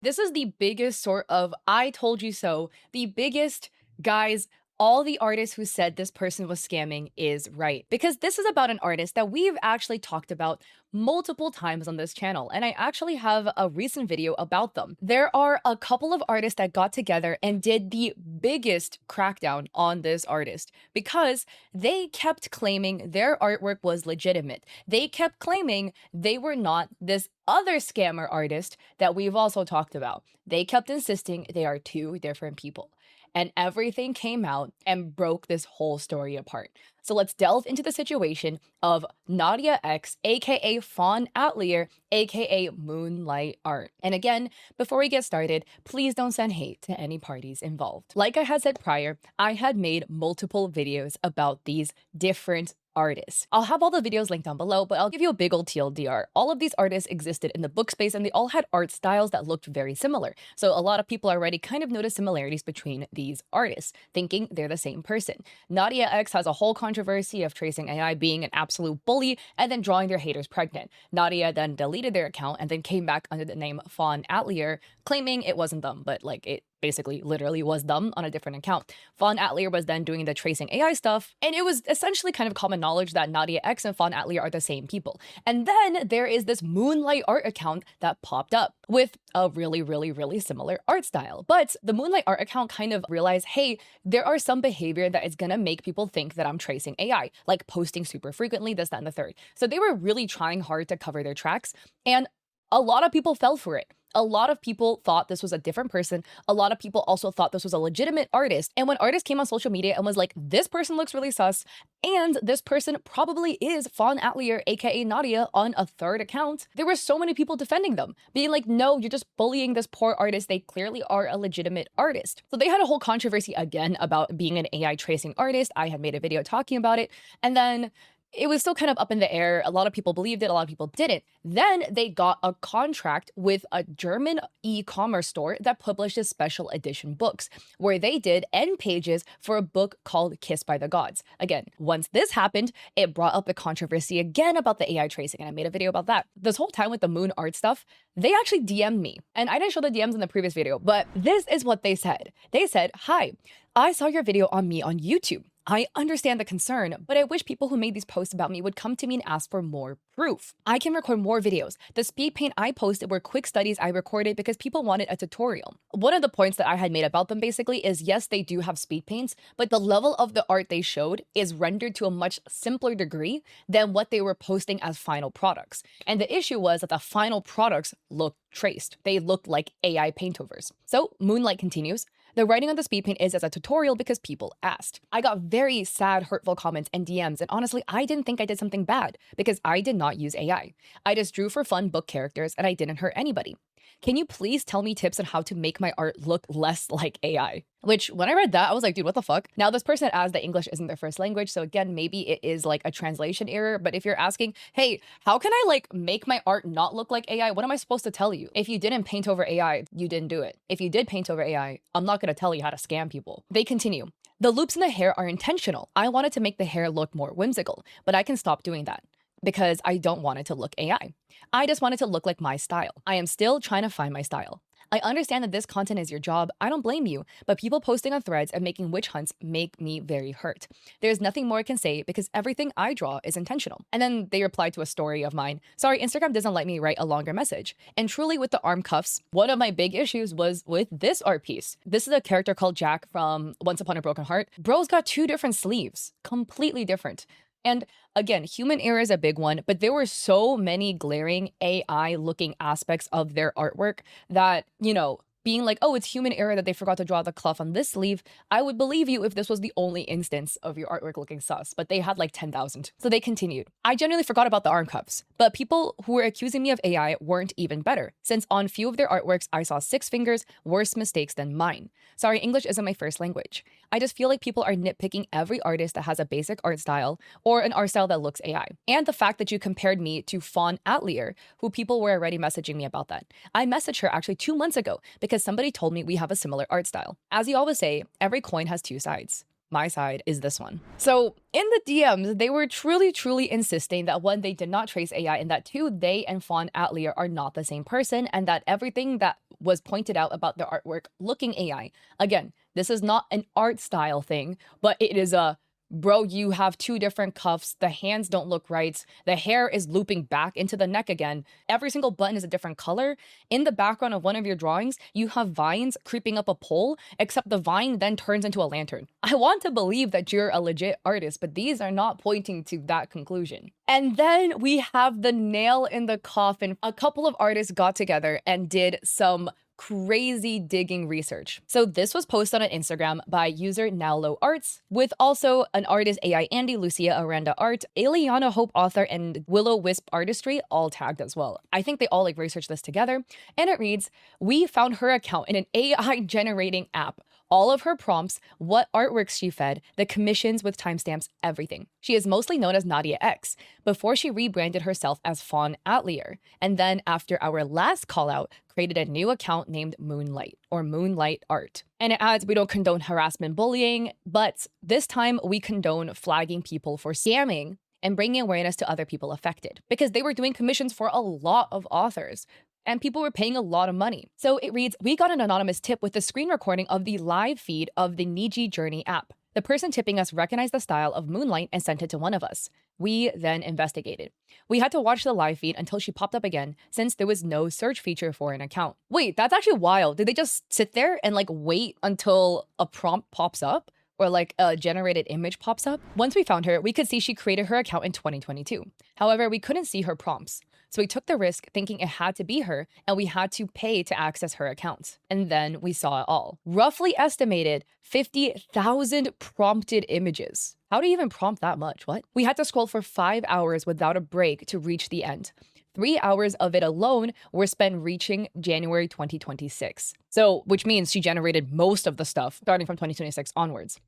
This is the biggest sort of I told you so. The biggest, guys, all the artists who said this person was scamming is right. Because this is about an artist that we've actually talked about multiple times on this channel, and I actually have a recent video about them. There are a couple of artists that got together and did the biggest crackdown on this artist because they kept claiming their artwork was legitimate. They kept claiming they were not this other scammer artist that we've also talked about. They kept insisting they are two different people. And everything came out and broke this whole story apart. So let's delve into the situation of Nadia X, aka Fawn Atelier, aka Moonlight Art. And again, before we get started, please don't send hate to any parties involved. Like I had said prior, I had made multiple videos about these different artists. I'll have all the videos linked down below, but I'll give you a big old TLDR. All of these artists existed in the book space and they all had art styles that looked very similar. So a lot of people already kind of noticed similarities between these artists, thinking they're the same person. Nadia X has a whole controversy of tracing AI being an absolute bully and then drawing their haters pregnant. Nadia then deleted their account and then came back under the name Fawn Atelier, claiming it wasn't them, but like it basically literally was them on a different account. Fawn Atelier was then doing the tracing AI stuff, and it was essentially kind of common knowledge that Nadia X and Fawn Atelier are the same people. And then there is this Moonlight Art account that popped up with a really similar art style. But the Moonlight Art account kind of realized, hey, there are some behavior that is gonna make people think that I'm tracing AI, like posting super frequently, this, that, and the third. So they were really trying hard to cover their tracks, and a lot of people fell for it. A lot of people thought this was a different person. A lot of people also thought this was a legitimate artist. And when artists came on social media and was like, this person looks really sus, and this person probably is Fawn Atelier, aka Nadia, on a third account, there were so many people defending them, being like, no, you're just bullying this poor artist. They clearly are a legitimate artist. So they had a whole controversy again about being an AI tracing artist. I had made a video talking about it. And then it was still kind of up in the air. A lot of people believed it, a lot of people didn't. Then they got a contract with a German e-commerce store that publishes special edition books, where they did end pages for a book called Kissed by the Gods. Again, once this happened, it brought up the controversy again about the AI tracing, and I made a video about that. This whole time with the Moon Art stuff, they actually DM'd me. And I didn't show the DMs in the previous video, but this is what they said. They said, hi, I saw your video on me on YouTube. I understand the concern, but I wish people who made these posts about me would come to me and ask for more proof. I can record more videos. The speed paint I posted were quick studies I recorded because people wanted a tutorial. One of the points that I had made about them basically is, yes, they do have speed paints, but the level of the art they showed is rendered to a much simpler degree than what they were posting as final products. And the issue was that the final products looked traced. They looked like AI paintovers. So Moonlight continues. The writing on the speed paint is as a tutorial because people asked. I got very sad, hurtful comments and DMs, and honestly, I didn't think I did something bad because I did not use AI. I just drew for fun book characters and I didn't hurt anybody. Can you please tell me tips on how to make my art look less like AI? Which, when I read that, I was like, dude, what the fuck? Now, this person adds that English isn't their first language, so again, maybe it is like a translation error, but if you're asking, hey, how can I like make my art not look like AI? What am I supposed to tell you? If you didn't paint over AI, you didn't do it. If you did paint over AI, I'm not gonna tell you how to scam people. They continue. The loops in the hair are intentional. I wanted to make the hair look more whimsical, but I can stop doing that because I don't want it to look AI. I just want it to look like my style. I am still trying to find my style. I understand that this content is your job. I don't blame you, but people posting on threads and making witch hunts make me very hurt. There's nothing more I can say because everything I draw is intentional. And then they replied to a story of mine. Sorry, Instagram doesn't let me write a longer message. And truly with the arm cuffs, one of my big issues was with this art piece. This is a character called Jack from Once Upon a Broken Heart. Bro's got two different sleeves, completely different. And again, human error is a big one, but there were so many glaring AI looking aspects of their artwork that, you know, being like, oh, it's human error that they forgot to draw the cloth on this sleeve, I would believe you if this was the only instance of your artwork looking sus, but they had like 10,000. So they continued. I genuinely forgot about the arm cuffs, but people who were accusing me of AI weren't even better, since on few of their artworks, I saw 6 fingers, worse mistakes than mine. Sorry, English isn't my first language. I just feel like people are nitpicking every artist that has a basic art style or an art style that looks AI. And the fact that you compared me to Fawn Atelier, who people were already messaging me about that. I messaged her actually 2 months ago because somebody told me we have a similar art style. As you always say, every coin has 2 sides. My side is this one. So in the DMs, they were truly insisting that one, they did not trace AI, and that two, they and Fawn Atelier are not the same person, and that everything that was pointed out about the artwork looking AI. Again, this is not an art style thing, but it is a bro, you have two different cuffs. The hands don't look right. The hair is looping back into the neck again. Every single button is a different color. In the background of one of your drawings, you have vines creeping up a pole, except the vine then turns into a lantern. I want to believe that you're a legit artist, but these are not pointing to that conclusion. And then we have the nail in the coffin. A couple of artists got together and did some crazy digging research. So this was posted on Instagram by user Nowlow Arts, with also an artist AI Andy, Lucia Aranda Art, Eliana Hope Author, and Willow Wisp Artistry all tagged as well. I think they all researched this together, and it reads, "We found her account in an AI generating app. All of her prompts, what artworks she fed, the commissions with timestamps, everything. She is mostly known as Nadia X, before she rebranded herself as Fawn Atelier. And then after our last call out, created a new account named Moonlight or Moonlight Art." And it adds, "We don't condone harassment, bullying, but this time we condone flagging people for scamming and bringing awareness to other people affected, because they were doing commissions for a lot of authors. And people were paying a lot of money." So it reads, "We got an anonymous tip with the screen recording of the live feed of the Niji Journey app. The person tipping us recognized the style of Moonlight and sent it to one of us. We then investigated. We had to watch the live feed until she popped up again, since there was no search feature for an account." Wait, that's actually wild. Did they just sit there and like wait until a prompt pops up? Or like a generated image pops up? Once we found her, we could see she created her account in 2022. However, we couldn't see her prompts. So we took the risk thinking it had to be her, and we had to pay to access her account. And then we saw it all. Roughly estimated 50,000 prompted images. How do you even prompt that much? What? We had to scroll for 5 hours without a break to reach the end. 3 hours of it alone were spent reaching January 2026. So, which means she generated most of the stuff starting from 2026 onwards.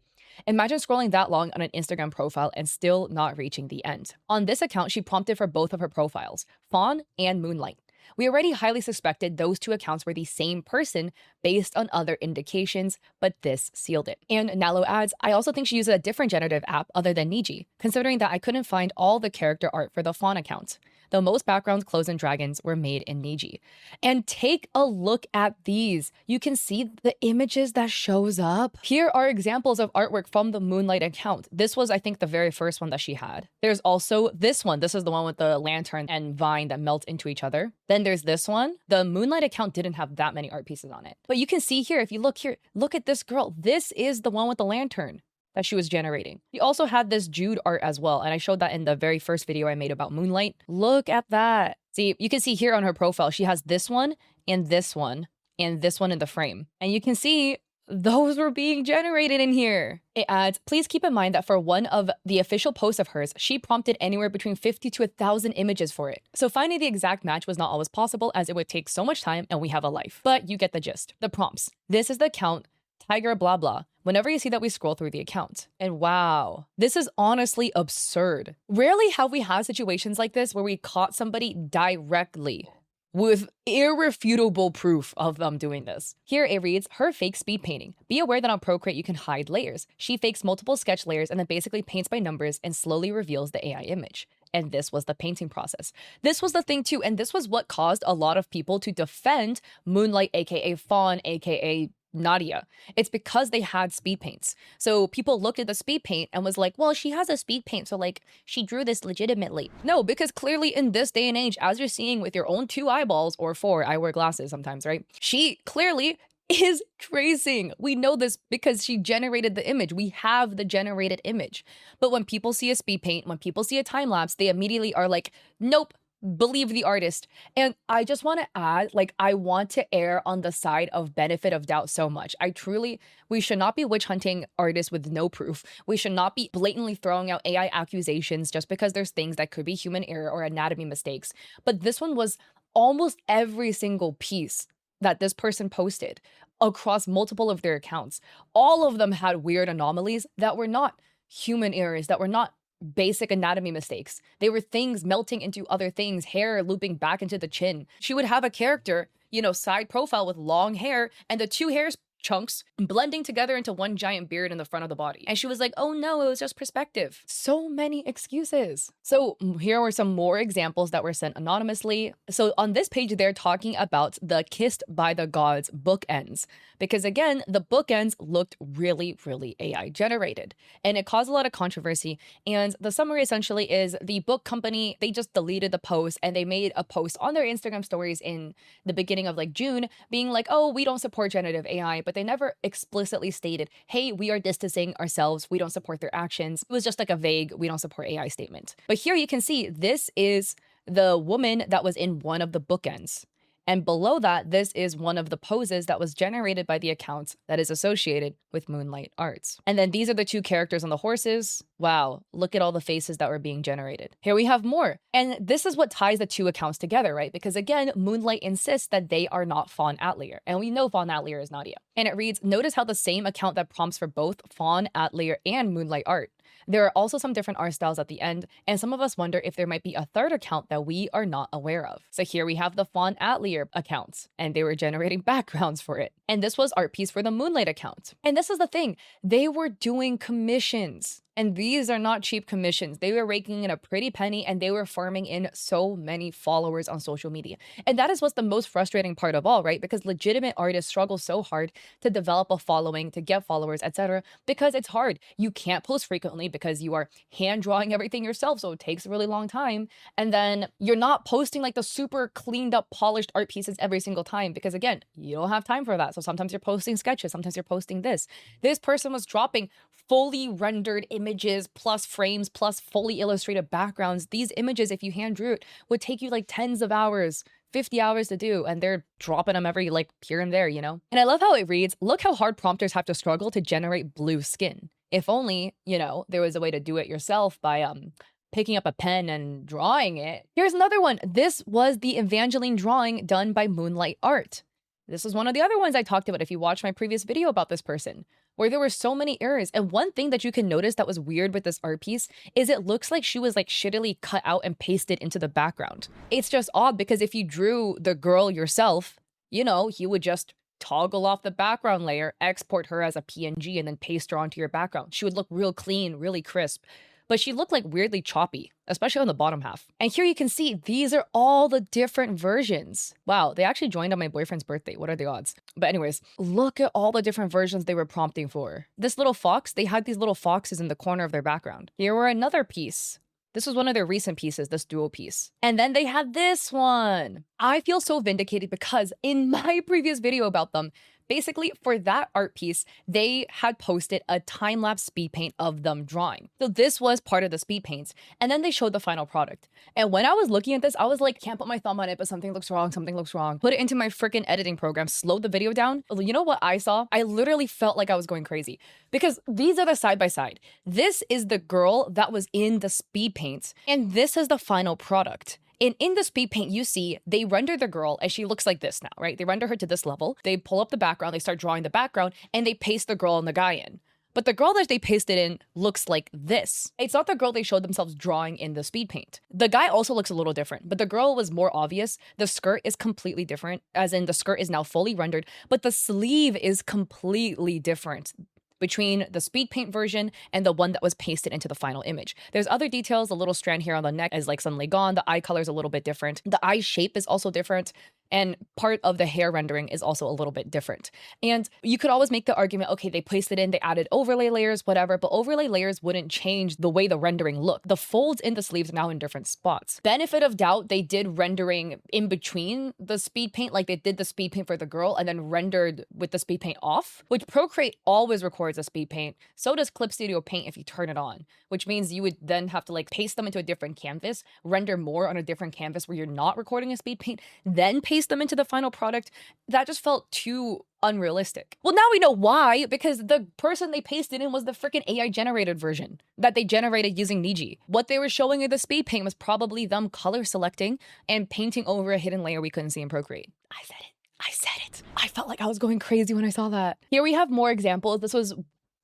Imagine scrolling that long on an Instagram profile and still not reaching the end. On this account, she prompted for both of her profiles, Fawn and Moonlight. We already highly suspected those two accounts were the same person based on other indications, but this sealed it. And Nalo adds, "I also think she uses a different generative app other than Niji, considering that I couldn't find all the character art for the Fawn account, though most backgrounds, clothes, and dragons were made in Niji." And take a look at these. You can see the images that shows up. Here are examples of artwork from the Moonlight account. This was, I think, the very first one that she had. There's also this one. This is the one with the lantern and vine that melt into each other. Then there's this one. The Moonlight account didn't have that many art pieces on it. But you can see here, if you look here, look at this girl. This is the one with the lantern that she was generating. We also had this Jude art as well, and I showed that in the very first video I made about Moonlight. Look at that. See, you can see here on her profile, she has this one and this one and this one in the frame. And you can see those were being generated in here. It adds, "Please keep in mind that for one of the official posts of hers, she prompted anywhere between 50 to 1,000 images for it. So finding the exact match was not always possible, as it would take so much time and we have a life. But you get the gist." The prompts. This is the account, Tiger blah blah. Whenever you see that, we scroll through the account. And wow, this is honestly absurd. Rarely have we had situations like this where we caught somebody directly with irrefutable proof of them doing this. Here it reads, "Her fake speed painting. Be aware that on Procreate you can hide layers. She fakes multiple sketch layers and then basically paints by numbers and slowly reveals the AI image." And this was the painting process. This was the thing too, and this was what caused a lot of people to defend Moonlight, aka Fawn, aka Nadia. It's because they had speed paints. So people looked at the speed paint and was like, well, she has a speed paint, so like she drew this legitimately. No, because clearly in this day and age, as you're seeing with your own 2 eyeballs or 4, I wear glasses sometimes, right? She clearly is tracing. We know this because she generated the image. We have the generated image. But when people see a speed paint, when people see a time lapse, they immediately are like, nope, believe the artist. And I just want to add, like, I want to err on the side of benefit of doubt so much. We should not be witch hunting artists with no proof. We should not be blatantly throwing out AI accusations just because there's things that could be human error or anatomy mistakes. But this one was almost every single piece that this person posted across multiple of their accounts. All of them had weird anomalies that were not human errors, that were not basic anatomy mistakes. They were things melting into other things, hair looping back into the chin. She would have a character, side profile with long hair, and the 2 hairs chunks blending together into one giant beard in the front of the body. And she was like, oh no, it was just perspective. So many excuses. So here were some more examples that were sent anonymously. So on this page, they're talking about the Kissed by the Gods bookends. Because again, the bookends looked really, really AI generated. And it caused a lot of controversy. And the summary essentially is the book company, they just deleted the post and they made a post on their Instagram stories in the beginning of like June being like, oh, we don't support generative AI, but they never explicitly stated, hey, we are distancing ourselves. We don't support their actions. It was just like a vague, we don't support AI statement. But here you can see this is the woman that was in one of the bookends. And below that, this is one of the poses that was generated by the account that is associated with Moonlight Arts. And then these are the two characters on the horses. Wow, look at all the faces that were being generated. Here we have more. And this is what ties the two accounts together, right? Because again, Moonlight insists that they are not Fawn Atelier. And we know Fawn Atelier is Nadia. And it reads, notice how the same account that prompts for both Fawn Atelier and Moonlight Art. There are also some different art styles at the end, and some of us wonder if there might be a third account that we are not aware of. So here we have the Fawn Atelier accounts, and they were generating backgrounds for it. And this was art piece for the Moonlight account. And this is the thing, they were doing commissions. And these are not cheap commissions. They were raking in a pretty penny and they were farming in so many followers on social media. And that is what's the most frustrating part of all, right? Because legitimate artists struggle so hard to develop a following, to get followers, etc. Because it's hard. You can't post frequently because you are hand drawing everything yourself. So it takes a really long time. And then you're not posting like the super cleaned up, polished art pieces every single time because again, you don't have time for that. So sometimes you're posting sketches, sometimes you're posting this. This person was dropping fully rendered images plus frames plus fully illustrated backgrounds. These images, if you hand drew it, would take you like tens of hours, 50 hours to do, and they're dropping them every like here and there, you know? And I love how it reads, look how hard prompters have to struggle to generate blue skin. If only, you know, there was a way to do it yourself by picking up a pen and drawing it. Here's another one. This was the Evangeline drawing done by Moonlight Art. This was one of the other ones I talked about if you watched my previous video about this person, where there were so many errors. And one thing that you can notice that was weird with this art piece is it looks like she was like shittily cut out and pasted into the background. It's just odd because if you drew the girl yourself, you know, you would just toggle off the background layer, export her as a PNG, and then paste her onto your background. She would look real clean, really crisp. But she looked like weirdly choppy, especially on the bottom half. And here you can see these are all the different versions. Wow, they actually joined on my boyfriend's birthday. What are the odds? But anyways, look at all the different versions they were prompting for. This little fox, they had these little foxes in the corner of their background. Here were another piece. This was one of their recent pieces, this dual piece. And then they had this one. I feel so vindicated because in my previous video about them, basically, for that art piece, they had posted a time-lapse speed paint of them drawing. So this was part of the speed paints. And then they showed the final product. And when I was looking at this, I was like, can't put my thumb on it, but something looks wrong, something looks wrong. Put it into my freaking editing program, slowed the video down. You know what I saw? I literally felt like I was going crazy because these are the side-by-side. This is the girl that was in the speed paints, and this is the final product. And in the speed paint, you see they render the girl and she looks like this now, right? They render her to this level. They pull up the background, they start drawing the background, and they paste the girl and the guy in. But the girl that they pasted in looks like this. It's not the girl they showed themselves drawing in the speed paint. The guy also looks a little different, but the girl was more obvious. The skirt is completely different, as in the skirt is now fully rendered, but the sleeve is completely different between the speed paint version and the one that was pasted into the final image. There's other details, a little strand here on the neck is like suddenly gone. The eye color is a little bit different. The eye shape is also different. And part of the hair rendering is also a little bit different. And you could always make the argument, okay, they placed it in, they added overlay layers, whatever, but overlay layers wouldn't change the way the rendering looked. The folds in the sleeves are now in different spots. Benefit of doubt, they did rendering in between the speed paint, like they did the speed paint for the girl and then rendered with the speed paint off, which Procreate always records a speed paint. So does Clip Studio Paint if you turn it on, which means you would then have to like paste them into a different canvas, render more on a different canvas where you're not recording a speed paint, then paste them into the final product. That just felt too unrealistic. Well, now we know why, because the person they pasted in was the freaking AI generated version that they generated using Niji. What they were showing in the speed paint was probably them color selecting and painting over a hidden layer we couldn't see in Procreate. I said it. I said it. I felt like I was going crazy when I saw that. Here we have more examples. This was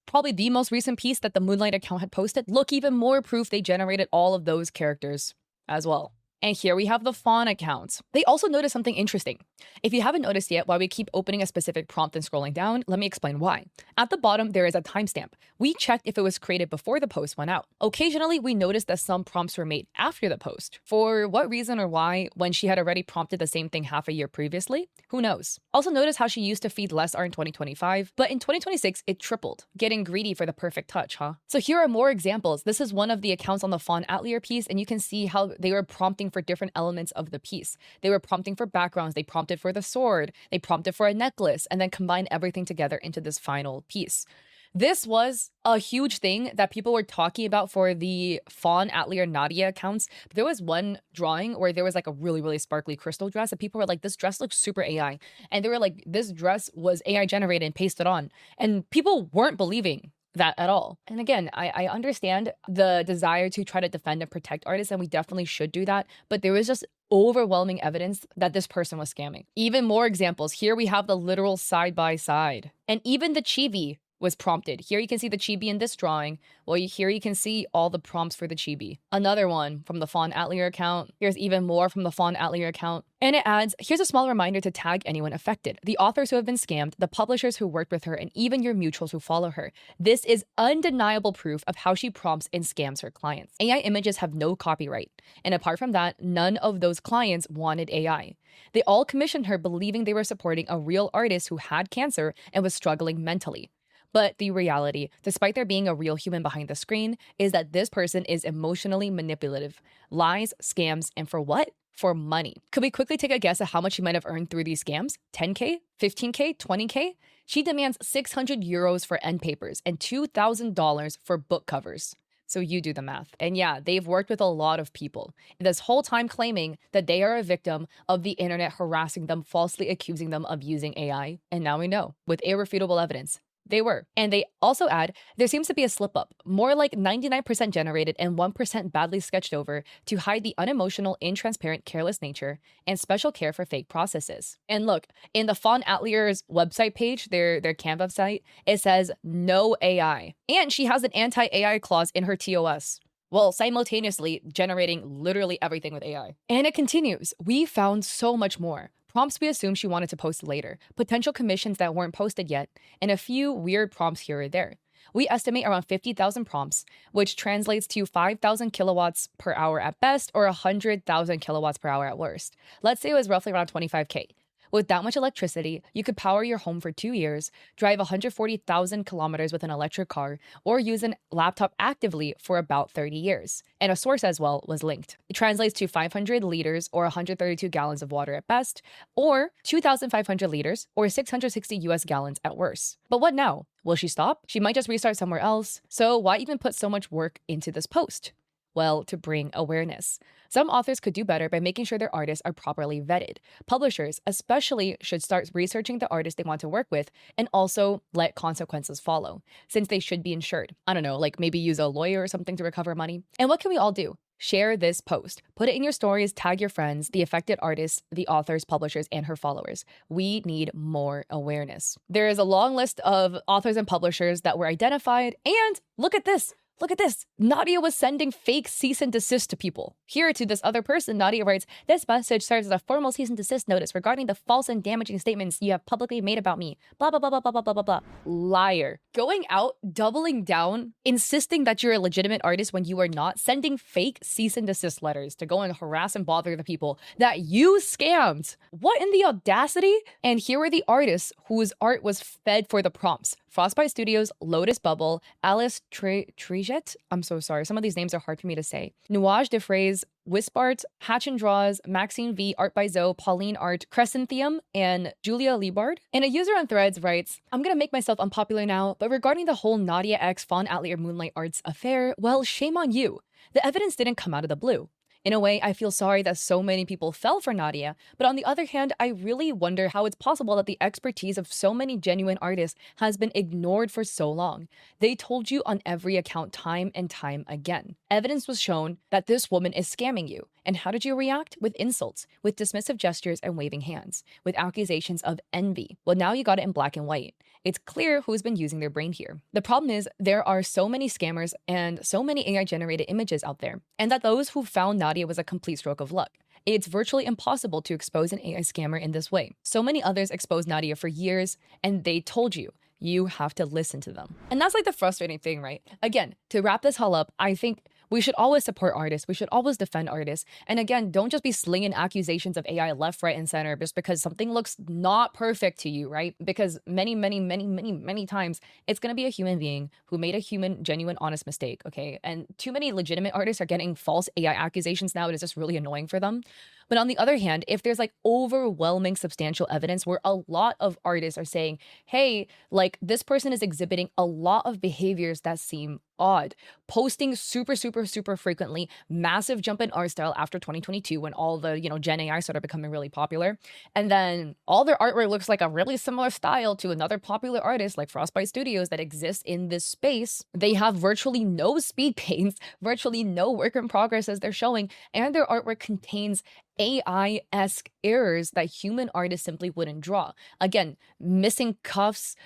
probably the most recent piece that the Moonlight account had posted. Look, even more proof they generated all of those characters as well. And here we have the Fawn account. They also noticed something interesting. If you haven't noticed yet, why we keep opening a specific prompt and scrolling down, let me explain why. At the bottom, there is a timestamp. We checked if it was created before the post went out. Occasionally, we noticed that some prompts were made after the post. For what reason or why, when she had already prompted the same thing half a year previously? Who knows? Also notice how she used to feed less art in 2025, but in 2026, it tripled. Getting greedy for the perfect touch, huh? So here are more examples. This is one of the accounts on the Fawn Atelier piece, and you can see how they were prompting for different elements of the piece. They were prompting for backgrounds, they prompted for the sword, they prompted for a necklace, and then combined everything together into this final piece. This was a huge thing that people were talking about for the Fawn, Atelier, Nadia accounts. But there was one drawing where there was like a really, really sparkly crystal dress, and people were like, this dress looks super AI. And they were like, this dress was AI generated and pasted on. And people weren't believing that at all. And again, I understand the desire to try to defend and protect artists, and we definitely should do that. But there was just overwhelming evidence that this person was scamming. Even more examples. Here we have the literal side by side. And even the chibi was prompted. Here you can see the chibi in this drawing. Well, here you can see all the prompts for the chibi. Another one from the Fawn Atelier account. Here's even more from the Fawn Atelier account. And it adds, here's a small reminder to tag anyone affected. The authors who have been scammed, the publishers who worked with her, and even your mutuals who follow her. This is undeniable proof of how she prompts and scams her clients. AI images have no copyright. And apart from that, none of those clients wanted AI. They all commissioned her believing they were supporting a real artist who had cancer and was struggling mentally. But the reality, despite there being a real human behind the screen, is that this person is emotionally manipulative, lies, scams, and for what? For money. Could we quickly take a guess at how much she might have earned through these scams? 10K? 15K? 20K? She demands 600 euros for end papers and $2,000 for book covers. So you do the math. And yeah, they've worked with a lot of people, this whole time claiming that they are a victim of the internet harassing them, falsely accusing them of using AI. And now we know, with irrefutable evidence, they were. And they also add, there seems to be a slip up, more like 99% generated and 1% badly sketched over to hide the unemotional, intransparent, careless nature and special care for fake processes. And look, in the Fawn Atelier's website page, their Canva site, it says no AI. And she has an anti-AI clause in her TOS. Well, simultaneously generating literally everything with AI. And it continues, we found so much more. Prompts we assumed she wanted to post later, potential commissions that weren't posted yet, and a few weird prompts here or there. We estimate around 50,000 prompts, which translates to 5,000 kilowatts per hour at best or 100,000 kilowatts per hour at worst. Let's say it was roughly around 25K. With that much electricity, you could power your home for 2 years, drive 140,000 kilometers with an electric car, or use a laptop actively for about 30 years. And a source as well was linked. It translates to 500 liters or 132 gallons of water at best, or 2,500 liters or 660 US gallons at worst. But what now? Will she stop? She might just restart somewhere else. So why even put so much work into this post? Well, to bring awareness. Some authors could do better by making sure their artists are properly vetted. Publishers, especially, should start researching the artists they want to work with and also let consequences follow, since they should be insured. I don't know, like maybe use a lawyer or something to recover money. And what can we all do? Share this post. Put it in your stories, tag your friends, the affected artists, the authors, publishers, and her followers. We need more awareness. There is a long list of authors and publishers that were identified, and look at this. Look at this. Nadia was sending fake cease and desist to people. Here to this other person, Nadia writes, this message serves as a formal cease and desist notice regarding the false and damaging statements you have publicly made about me. Blah, blah, blah, blah, blah, blah, blah, blah, blah. Liar. Going out, doubling down, insisting that you're a legitimate artist when you are not, sending fake cease and desist letters to go and harass and bother the people that you scammed. What in the audacity? And here were the artists whose art was fed for the prompts. Frostbite Studios, Lotus Bubble, Alice Triget, I'm so sorry, some of these names are hard for me to say, Nuage de Fraise, Wispart, Hatch and Draws, Maxine V, Art by Zoe, Pauline Art, Crescenthium, and Julia Liebard. And a user on Threads writes, I'm gonna make myself unpopular now, but regarding the whole Nadia X Fawn Atelier Moonlight Arts affair, well, shame on you. The evidence didn't come out of the blue. In a way, I feel sorry that so many people fell for Nadia, but on the other hand, I really wonder how it's possible that the expertise of so many genuine artists has been ignored for so long. They told you on every account time and time again. Evidence was shown that this woman is scamming you. And how did you react? With insults, with dismissive gestures and waving hands, with accusations of envy. Well, now you got it in black and white. It's clear who's been using their brain here. The problem is there are so many scammers and so many AI-generated images out there, and that those who found Nadia Nadia was a complete stroke of luck. It's virtually impossible to expose an AI scammer in this way. So many others exposed Nadia for years, and they told you, you have to listen to them. And that's like the frustrating thing, right? Again, to wrap this all up, I think we should always support artists. We should always defend artists. And again, don't just be slinging accusations of AI left, right, and center just because something looks not perfect to you, right? Because many times it's going to be a human being who made a human, genuine, honest mistake, okay? And too many legitimate artists are getting false AI accusations now. It is just really annoying for them. But on the other hand, if there's like overwhelming substantial evidence where a lot of artists are saying, hey, like this person is exhibiting a lot of behaviors that seem odd, posting super frequently, massive jump in art style after 2022 when all the, Gen AI started becoming really popular. And then all their artwork looks like a really similar style to another popular artist like Frostbite Studios that exists in this space. They have virtually no speed paints, virtually no work in progress as they're showing, and their artwork contains AI-esque errors that human artists simply wouldn't draw. Again, missing cuffs,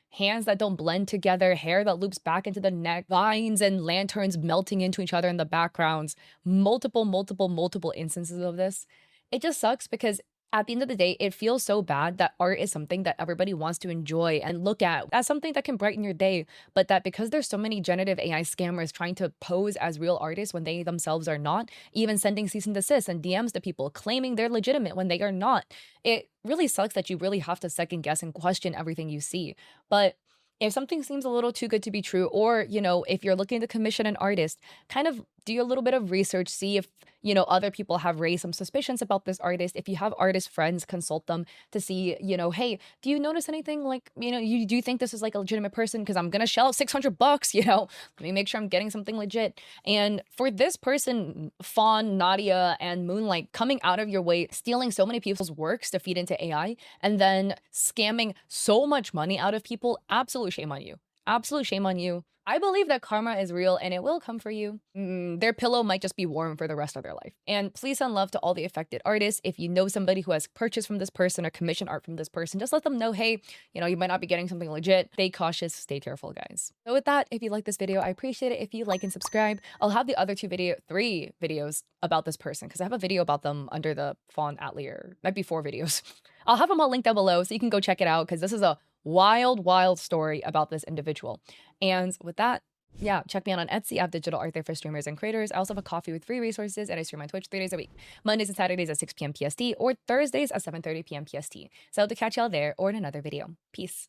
hands that don't blend together, hair that loops back into the neck, vines and lanterns melting into each other in the backgrounds, multiple instances of this. It just sucks because at the end of the day, it feels so bad that art is something that everybody wants to enjoy and look at as something that can brighten your day, but that because there's so many generative AI scammers trying to pose as real artists when they themselves are not, even sending cease and desist and DMs to people claiming they're legitimate when they are not, it really sucks that you really have to second guess and question everything you see. But if something seems a little too good to be true, or, if you're looking to commission an artist, kind of do a little bit of research, see if, other people have raised some suspicions about this artist. If you have artist friends, consult them to see, hey, do you notice anything like, you do you think this is like a legitimate person? Because I'm going to shell out $600, let me make sure I'm getting something legit. And for this person, Fawn, Nadia, and Moonlight coming out of your way, stealing so many people's works to feed into AI, and then scamming so much money out of people, absolute shame on you. Absolute shame on you. I believe that karma is real and it will come for you. Their pillow might just be warm for the rest of their life. And please send love to all the affected artists. If you know somebody who has purchased from this person or commissioned art from this person, just let them know, hey, you might not be getting something legit. Stay cautious, stay careful, guys. So with that, if you like this video, I appreciate it if you like and subscribe. I'll have the other three videos about this person because I have a video about them under the Fawn Atelier. Might be 4 videos. I'll have them all linked down below so you can go check it out because this is a wild story about this individual. And with that, yeah, check me out on Etsy. I have digital art there for streamers and creators. I also have a coffee with free resources, and I stream on Twitch 3 days a week, Mondays and Saturdays at 6 p.m. PST or Thursdays at 7:30 p.m. PST. So I hope to catch y'all there or in another video. Peace.